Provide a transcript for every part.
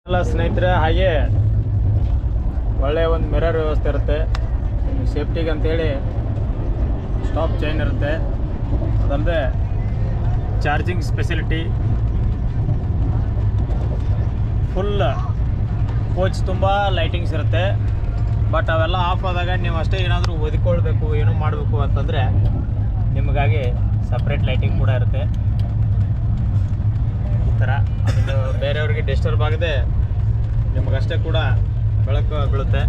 ಎಲ್ಲ ಸ್ನೇಹಿತರೆ ಹಾಗೆ ಒಳ್ಳೆಯ ಒಂದು ಮಿರರ್ ವ್ಯವಸ್ಥೆ ಇರುತ್ತೆ, ಸೇಫ್ಟಿಗೆ ಅಂತೇಳಿ ಸ್ಟಾಪ್ ಚೈನ್ ಇರುತ್ತೆ, ಅದಲ್ಲದೆ ಚಾರ್ಜಿಂಗ್ ಫೆಸಿಲಿಟಿ, ಫುಲ್ ಕೋಚ್ ತುಂಬ ಲೈಟಿಂಗ್ಸ್ ಇರುತ್ತೆ. ಬಟ್ ಅವೆಲ್ಲ ಆಫ್ ಆದಾಗ ನೀವು ಅಷ್ಟೇ ಏನಾದರೂ ಒದ್ಕೊಳ್ಬೇಕು ಏನೋ ಮಾಡಬೇಕು ಅಂತಂದರೆ ನಿಮಗಾಗಿ ಸಪ್ರೇಟ್ ಲೈಟಿಂಗ್ ಕೂಡ ಇರುತ್ತೆ. ಈ ಥರ ಅದನ್ನು ಬೇರೆಯವ್ರಿಗೆ ಡಿಸ್ಟರ್ಬ್ ಆಗದೆ ನಿಮಗಷ್ಟೇ ಕೂಡ ಬೆಳಕು ಬೀಳುತ್ತೆ.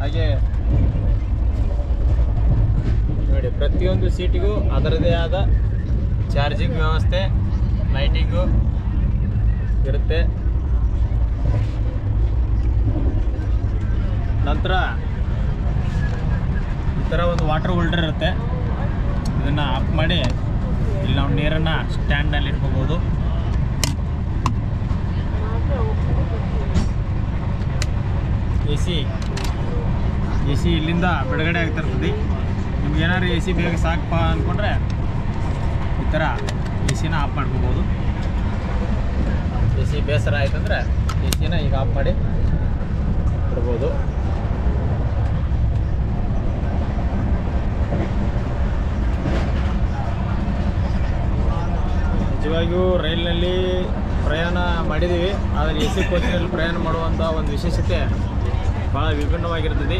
ಹಾಗೆ ನೋಡಿ, ಪ್ರತಿಯೊಂದು ಸೀಟಿಗೂ ಅದರದೇ ಆದ ಚಾರ್ಜಿಂಗ್ ವ್ಯವಸ್ಥೆ, ಲೈಟಿಂಗು ಇರುತ್ತೆ. ನಂತರ ಈ ಥರ ಒಂದು ವಾಟರ್ ಹೋಲ್ಡರ್ ಇರುತ್ತೆ, ಇದನ್ನು ಆಫ್ ಮಾಡಿ ಇಲ್ಲಿ ನಾವು ನೀರನ್ನು ಸ್ಟ್ಯಾಂಡ್ನಲ್ಲಿ ಇಟ್ಕೋಬೋದು. ಎ ಸಿ ಇಲ್ಲಿಂದ ಬಿಡುಗಡೆ ಆಗ್ತಿರ್ತದೆ. ನಿಮ್ಗೆ ಏನಾದ್ರು ಎ ಸಿ ಬೇಗ ಸಾಕಪ್ಪ ಅಂದ್ಕೊಂಡ್ರೆ ಈ ಥರ ಎ ಸಿನ ಆಫ್ ಮಾಡ್ಕೋಬೋದು. ಎ ಸಿ ಬೇಸರ ಆಯ್ತಂದ್ರೆ ಎ ಸಿನ ಈಗ ಆಫ್ ಮಾಡಿ ಬಿಡ್ಬೋದು. ನಿಜವಾಗಿಯೂ ರೈಲಿನಲ್ಲಿ ಪ್ರಯಾಣ ಮಾಡಿದ್ದೀವಿ, ಆದರೆ ಎ ಸಿ ಕೋಚಿನಲ್ಲಿ ಪ್ರಯಾಣ ಮಾಡುವಂಥ ಒಂದು ವಿಶೇಷತೆ ಭಾಳ ವಿಭಿನ್ನವಾಗಿರ್ತದೆ.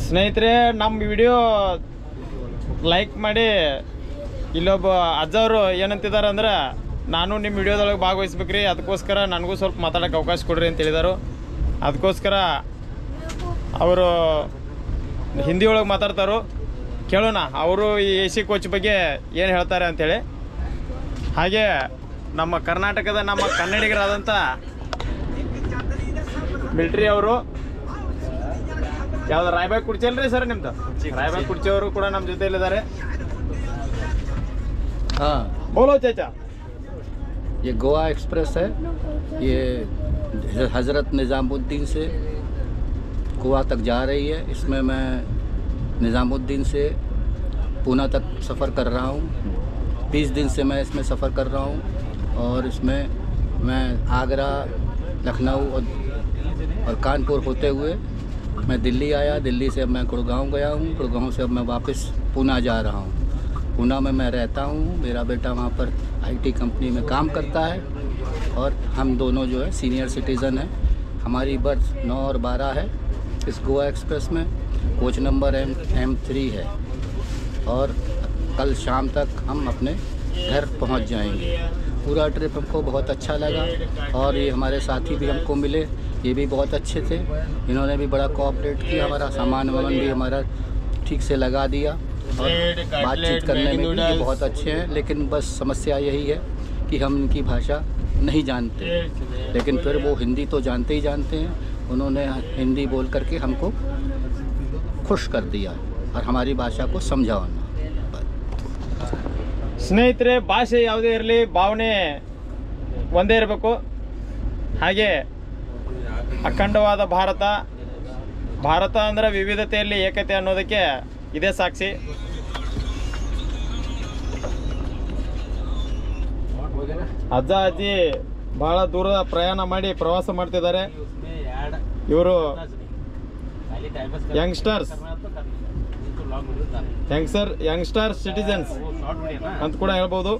ಸ್ನೇಹಿತರೆ, ನಮ್ಮ ವಿಡಿಯೋ ಲೈಕ್ ಮಾಡಿ. ಇಲ್ಲೊಬ್ಬ ಅಜ್ಜವರು ಏನಂತಿದ್ದಾರೆ ಅಂದ್ರೆ, ನಾನು ನಿಮ್ಮ ವಿಡಿಯೋದೊಳಗೆ ಭಾಗವಹಿಸ್ಬೇಕ್ರಿ, ಅದಕ್ಕೋಸ್ಕರ ನನಗೂ ಸ್ವಲ್ಪ ಮಾತಾಡೋಕ್ಕೆ ಅವಕಾಶ ಕೊಡ್ರಿ ಅಂತ ಹೇಳಿದರು. ಅದಕ್ಕೋಸ್ಕರ ಅವರು ಹಿಂದಿ ಒಳಗೆ ಮಾತಾಡ್ತಾರೋ, ಕೇಳೋಣ ಅವರು ಈ ಎ ಸಿ ಕೋಚ್ ಬಗ್ಗೆ ಏನು ಹೇಳ್ತಾರೆ ಅಂಥೇಳಿ. ಹಾಗೆ ನಮ್ಮ ಕರ್ನಾಟಕದ ನಮ್ಮ ಕನ್ನಡಿಗರಾದಂಥ ಮಿಲ್ಟ್ರಿ ಅವರು, ಯಾವ್ದು ರಾಯಬಾಗ್ ಕುರ್ಚಿ ಅಲ್ರಿ ಸರ್ ನಿಮ್ದು? ರಾಯಬಾಗ್ ಕುರ್ಚಿ ಅವರು ಕೂಡ ನಮ್ಮ ಜೊತೆಯಲ್ಲಿದ್ದಾರೆ. हाँ, बोलो चाचा। ये गोवा एक्सप्रेस है। ये हज़रत निज़ामुद्दीन से गोवा तक जा रही है। इसमें मैं निज़ामुद्दीन से पूना तक सफ़र कर रहा हूँ। 20 दिन से मैं इसमें सफ़र कर रहा हूँ और इसमें मैं आगरा, लखनऊ और कानपुर होते हुए मैं दिल्ली आया। दिल्ली से अब मैं गुड़गांव गया हूँ। गुड़गांव से अब मैं वापस पूना जा रहा हूँ। पूना में मैं रहता हूँ, मेरा बेटा वहाँ पर आईटी कंपनी में काम करता है और हम दोनों जो है सीनियर सिटीज़न हैं। हमारी बर्थ 9 और 12 है इस गोवा एक्सप्रेस में। कोच नंबर M3 है और कल शाम तक हम अपने घर पहुँच जाएंगे। पूरा ट्रिप हमको बहुत अच्छा लगा और ये हमारे साथी भी हमको मिले, ये भी बहुत अच्छे थे। इन्होंने भी बड़ा कोऑपरेट किया, हमारा सामान वामान भी हमारा ठीक से लगा दिया और बातचीत करने में भी ये बहुत अच्छे हैं। लेकिन बस समस्या यही है कि हम इनकी भाषा नहीं जानते, लेकिन फिर वो हिंदी तो जानते ही जानते हैं। उन्होंने हिंदी बोल करके हमको खुश कर दिया और हमारी भाषा को समझाना। ಸ್ನೇಹಿತರೆ, ಭಾಷೆ ಯಾವುದೇ ಇರಲಿ, ಭಾವನೆ ಒಂದೇ ಇರಬೇಕು. ಹಾಗೆ ಅಖಂಡವಾದ ಭಾರತ ಅಂದರೆ ವಿವಿಧತೆಯಲ್ಲಿ ಏಕತೆ ಅನ್ನೋದಕ್ಕೆ ಇದೇ ಸಾಕ್ಷಿ. ಅಜ್ಜ ಅಜ್ಜಿ ಬಹಳ ದೂರ ಪ್ರಯಾಣ ಮಾಡಿ ಪ್ರವಾಸ ಮಾಡ್ತಿದ್ದಾರೆ. ಇವರು ಯಂಗ್ಸ್ಟರ್ ಸಿಟಿಜನ್ಸ್ ಅಂತ ಕೂಡ ಹೇಳ್ಬೋದು.